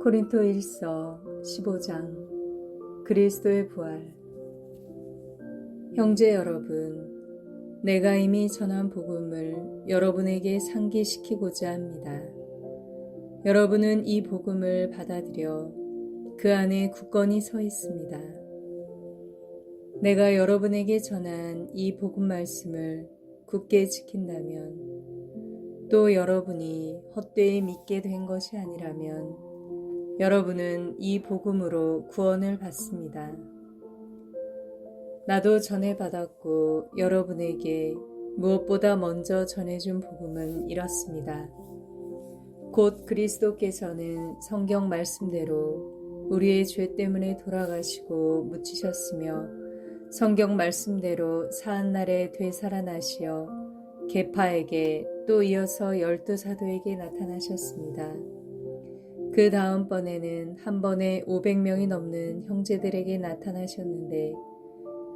고린토일서 15장 그리스도의 부활. 형제 여러분, 내가 이미 전한 복음을 여러분에게 상기시키고자 합니다. 여러분은 이 복음을 받아들여 그 안에 굳건히 서 있습니다. 내가 여러분에게 전한 이 복음 말씀을 굳게 지킨다면, 또 여러분이 헛되이 믿게 된 것이 아니라면 여러분은 이 복음으로 구원을 받습니다. 나도 전해 받았고 여러분에게 무엇보다 먼저 전해준 복음은 이렇습니다. 곧 그리스도께서는 성경 말씀대로 우리의 죄 때문에 돌아가시고 묻히셨으며 성경 말씀대로 사한날에 되살아나시어 계파에게 또 이어서 12사도에게 나타나셨습니다. 그 다음번에는 한 번에 500명이 넘는 형제들에게 나타나셨는데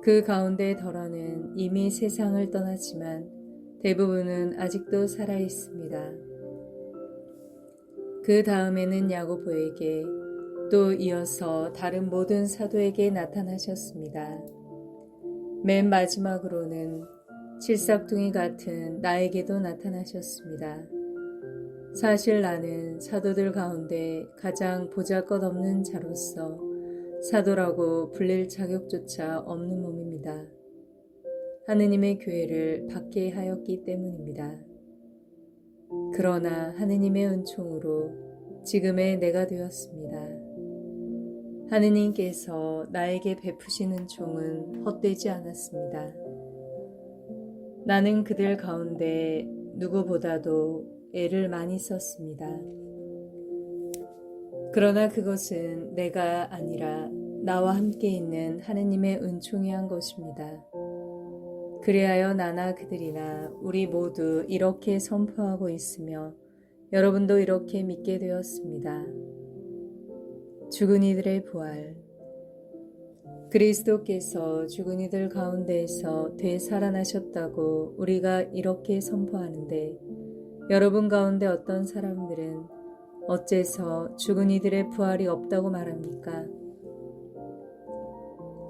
그 가운데 덜어는 이미 세상을 떠났지만 대부분은 아직도 살아 있습니다. 그 다음에는 야고보에게 또 이어서 다른 모든 사도에게 나타나셨습니다. 맨 마지막으로는 칠삭둥이 같은 나에게도 나타나셨습니다. 사실 나는 사도들 가운데 가장 보잘것없는 자로서 사도라고 불릴 자격조차 없는 몸입니다. 하느님의 교회를 받게 하였기 때문입니다. 그러나 하느님의 은총으로 지금의 내가 되었습니다. 하느님께서 나에게 베푸신 은총은 헛되지 않았습니다. 나는 그들 가운데 누구보다도 애를 많이 썼습니다. 그러나 그것은 내가 아니라 나와 함께 있는 하느님의 은총이 한 것입니다. 그리하여 나나 그들이나 우리 모두 이렇게 선포하고 있으며 여러분도 이렇게 믿게 되었습니다. 죽은 이들의 부활. 그리스도께서 죽은 이들 가운데에서 되살아나셨다고 우리가 이렇게 선포하는데 여러분 가운데 어떤 사람들은 어째서 죽은 이들의 부활이 없다고 말합니까?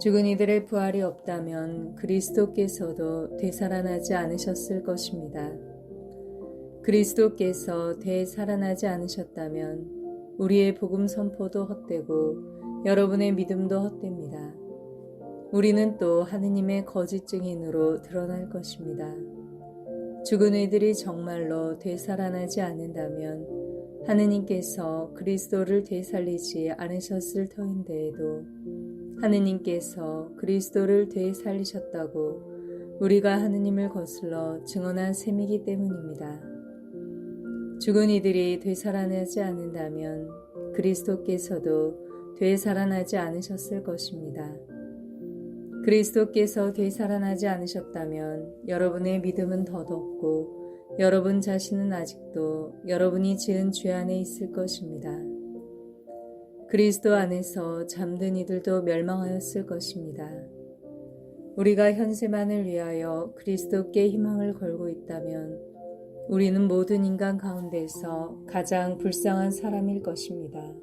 죽은 이들의 부활이 없다면 그리스도께서도 되살아나지 않으셨을 것입니다. 그리스도께서 되살아나지 않으셨다면 우리의 복음 선포도 헛되고 여러분의 믿음도 헛됩니다. 우리는 또 하느님의 거짓 증인으로 드러날 것입니다. 죽은 이들이 정말로 되살아나지 않는다면 하느님께서 그리스도를 되살리지 않으셨을 터인데에도 하느님께서 그리스도를 되살리셨다고 우리가 하느님을 거슬러 증언한 셈이기 때문입니다. 죽은 이들이 되살아나지 않는다면 그리스도께서도 되살아나지 않으셨을 것입니다. 그리스도께서 되살아나지 않으셨다면 여러분의 믿음은 덧없고 여러분 자신은 아직도 여러분이 지은 죄 안에 있을 것입니다. 그리스도 안에서 잠든 이들도 멸망하였을 것입니다. 우리가 현세만을 위하여 그리스도께 희망을 걸고 있다면 우리는 모든 인간 가운데서 가장 불쌍한 사람일 것입니다.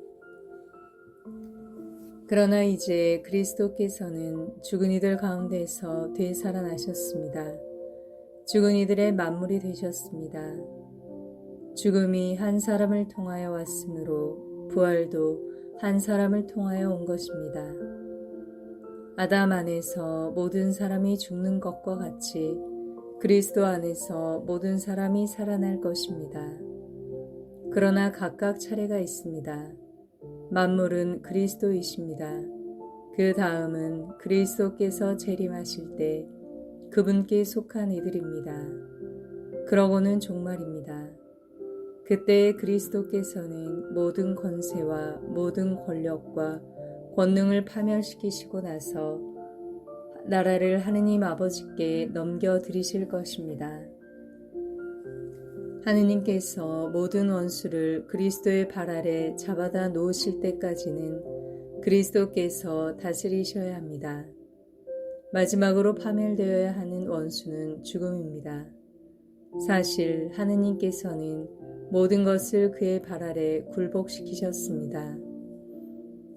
그러나 이제 그리스도께서는 죽은 이들 가운데서 되살아나셨습니다. 죽은 이들의 만물이 되셨습니다. 죽음이 한 사람을 통하여 왔으므로 부활도 한 사람을 통하여 온 것입니다. 아담 안에서 모든 사람이 죽는 것과 같이 그리스도 안에서 모든 사람이 살아날 것입니다. 그러나 각각 차례가 있습니다. 만물은 그리스도이십니다. 그 다음은 그리스도께서 재림하실 때 그분께 속한 이들입니다. 그러고는 종말입니다. 그때 그리스도께서는 모든 권세와 모든 권력과 권능을 파멸시키시고 나서 나라를 하느님 아버지께 넘겨드리실 것입니다. 하느님께서 모든 원수를 그리스도의 발 아래 잡아다 놓으실 때까지는 그리스도께서 다스리셔야 합니다. 마지막으로 파멸되어야 하는 원수는 죽음입니다. 사실 하느님께서는 모든 것을 그의 발 아래 굴복시키셨습니다.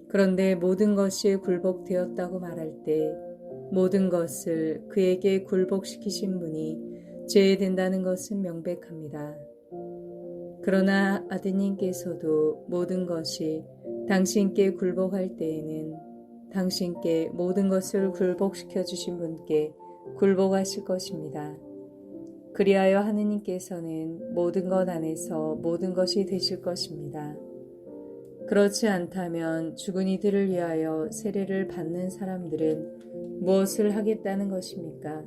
그런데 모든 것이 굴복되었다고 말할 때 모든 것을 그에게 굴복시키신 분이 제외된다는 것은 명백합니다. 그러나 아드님께서도 모든 것이 당신께 굴복할 때에는 당신께 모든 것을 굴복시켜 주신 분께 굴복하실 것입니다. 그리하여 하느님께서는 모든 것 안에서 모든 것이 되실 것입니다. 그렇지 않다면 죽은 이들을 위하여 세례를 받는 사람들은 무엇을 하겠다는 것입니까?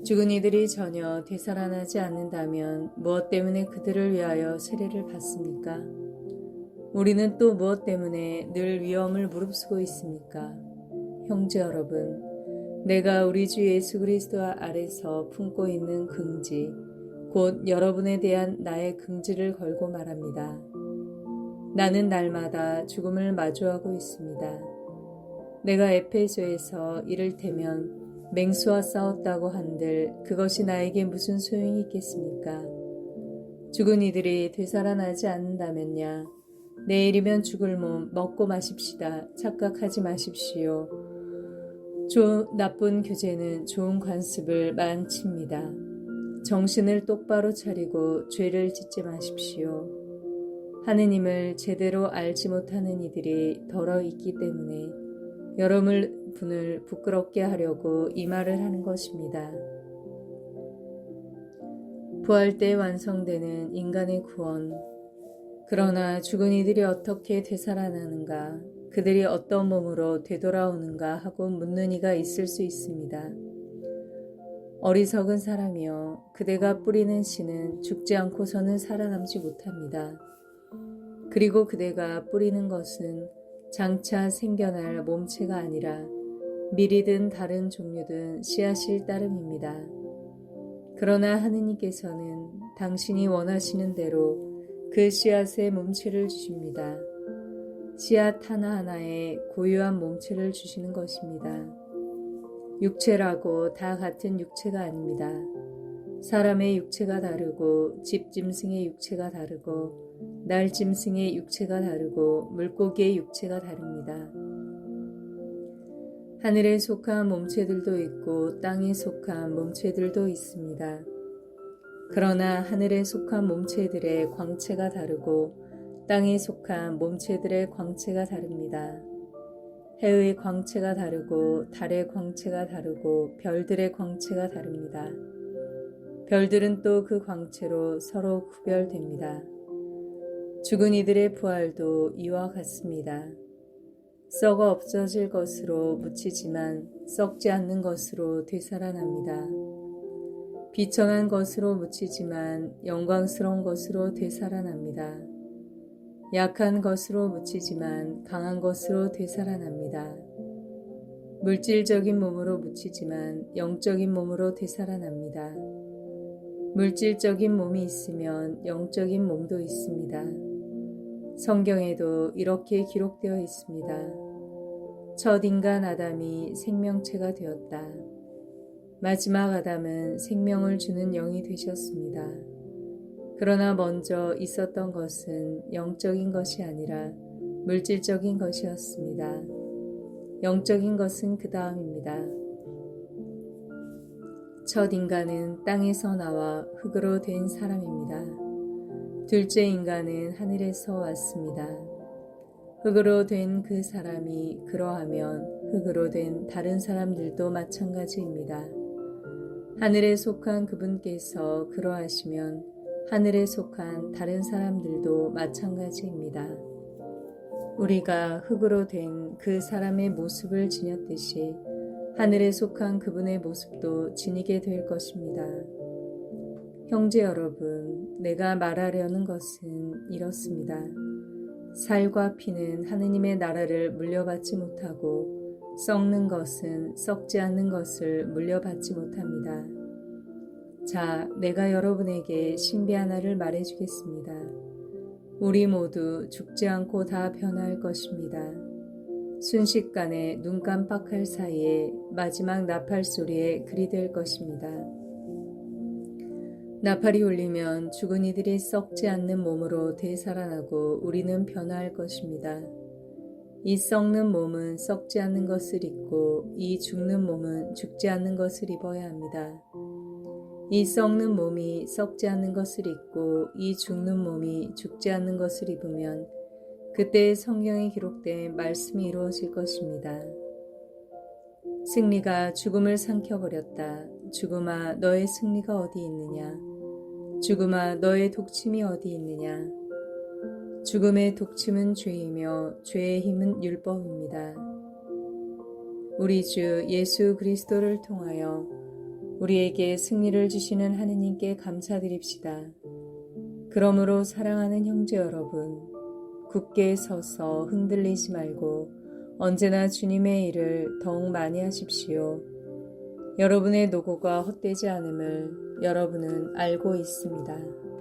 죽은 이들이 전혀 되살아나지 않는다면 무엇 때문에 그들을 위하여 세례를 받습니까? 우리는 또 무엇 때문에 늘 위험을 무릅쓰고 있습니까? 형제 여러분, 내가 우리 주 예수 그리스도 아래서 품고 있는 긍지, 곧 여러분에 대한 나의 긍지를 걸고 말합니다. 나는 날마다 죽음을 마주하고 있습니다. 내가 에베소에서 이를테면 맹수와 싸웠다고 한들 그것이 나에게 무슨 소용이 있겠습니까? 죽은 이들이 되살아나지 않는다면야 내일이면 죽을 몸 먹고 마십시다. 착각하지 마십시오. 나쁜 교제는 좋은 관습을 망칩니다. 정신을 똑바로 차리고 죄를 짓지 마십시오. 하느님을 제대로 알지 못하는 이들이 더러 있기 때문에 여러분을 부끄럽게 하려고 이 말을 하는 것입니다. 부활 때 완성되는 인간의 구원. 그러나 죽은 이들이 어떻게 되살아나는가, 그들이 어떤 몸으로 되돌아오는가 하고 묻는 이가 있을 수 있습니다. 어리석은 사람이여, 그대가 뿌리는 씨는 죽지 않고서는 살아남지 못합니다. 그리고 그대가 뿌리는 것은 장차 생겨날 몸체가 아니라 밀이든 다른 종류든 씨앗일 따름입니다. 그러나 하느님께서는 당신이 원하시는 대로 그 씨앗의 몸체를 주십니다. 씨앗 하나하나에 고유한 몸체를 주시는 것입니다. 육체라고 다 같은 육체가 아닙니다. 사람의 육체가 다르고 집짐승의 육체가 다르고 날짐승의 육체가 다르고 물고기의 육체가 다릅니다. 하늘에 속한 몸체들도 있고 땅에 속한 몸체들도 있습니다. 그러나 하늘에 속한 몸체들의 광채가 다르고 땅에 속한 몸체들의 광채가 다릅니다. 해의 광채가 다르고 달의 광채가 다르고 별들의 광채가 다릅니다. 별들은 또 그 광채로 서로 구별됩니다. 죽은 이들의 부활도 이와 같습니다. 썩어 없어질 것으로 묻히지만 썩지 않는 것으로 되살아납니다. 비천한 것으로 묻히지만 영광스러운 것으로 되살아납니다. 약한 것으로 묻히지만 강한 것으로 되살아납니다. 물질적인 몸으로 묻히지만 영적인 몸으로 되살아납니다. 물질적인 몸이 있으면 영적인 몸도 있습니다. 성경에도 이렇게 기록되어 있습니다. 첫 인간 아담이 생명체가 되었다. 마지막 아담은 생명을 주는 영이 되셨습니다. 그러나 먼저 있었던 것은 영적인 것이 아니라 물질적인 것이었습니다. 영적인 것은 그 다음입니다. 첫 인간은 땅에서 나와 흙으로 된 사람입니다. 둘째 인간은 하늘에서 왔습니다. 흙으로 된 그 사람이 그러하면 흙으로 된 다른 사람들도 마찬가지입니다. 하늘에 속한 그분께서 그러하시면 하늘에 속한 다른 사람들도 마찬가지입니다. 우리가 흙으로 된 그 사람의 모습을 지녔듯이 하늘에 속한 그분의 모습도 지니게 될 것입니다. 형제 여러분, 내가 말하려는 것은 이렇습니다. 살과 피는 하느님의 나라를 물려받지 못하고 썩는 것은 썩지 않는 것을 물려받지 못합니다. 자, 내가 여러분에게 신비 하나를 말해주겠습니다. 우리 모두 죽지 않고 다 변화할 것입니다. 순식간에 눈 깜빡할 사이에 마지막 나팔 소리에 그리 될 것입니다. 나팔이 울리면 죽은 이들이 썩지 않는 몸으로 되살아나고 우리는 변화할 것입니다. 이 썩는 몸은 썩지 않는 것을 입고 이 죽는 몸은 죽지 않는 것을 입어야 합니다. 이 썩는 몸이 썩지 않는 것을 입고 이 죽는 몸이 죽지 않는 것을 입으면 그때 성경에 기록된 말씀이 이루어질 것입니다. 승리가 죽음을 삼켜버렸다. 죽음아, 너의 승리가 어디 있느냐? 죽음아, 너의 독침이 어디 있느냐? 죽음의 독침은 죄이며 죄의 힘은 율법입니다. 우리 주 예수 그리스도를 통하여 우리에게 승리를 주시는 하느님께 감사드립시다. 그러므로 사랑하는 형제 여러분, 굳게 서서 흔들리지 말고 언제나 주님의 일을 더욱 많이 하십시오. 여러분의 노고가 헛되지 않음을 여러분은 알고 있습니다.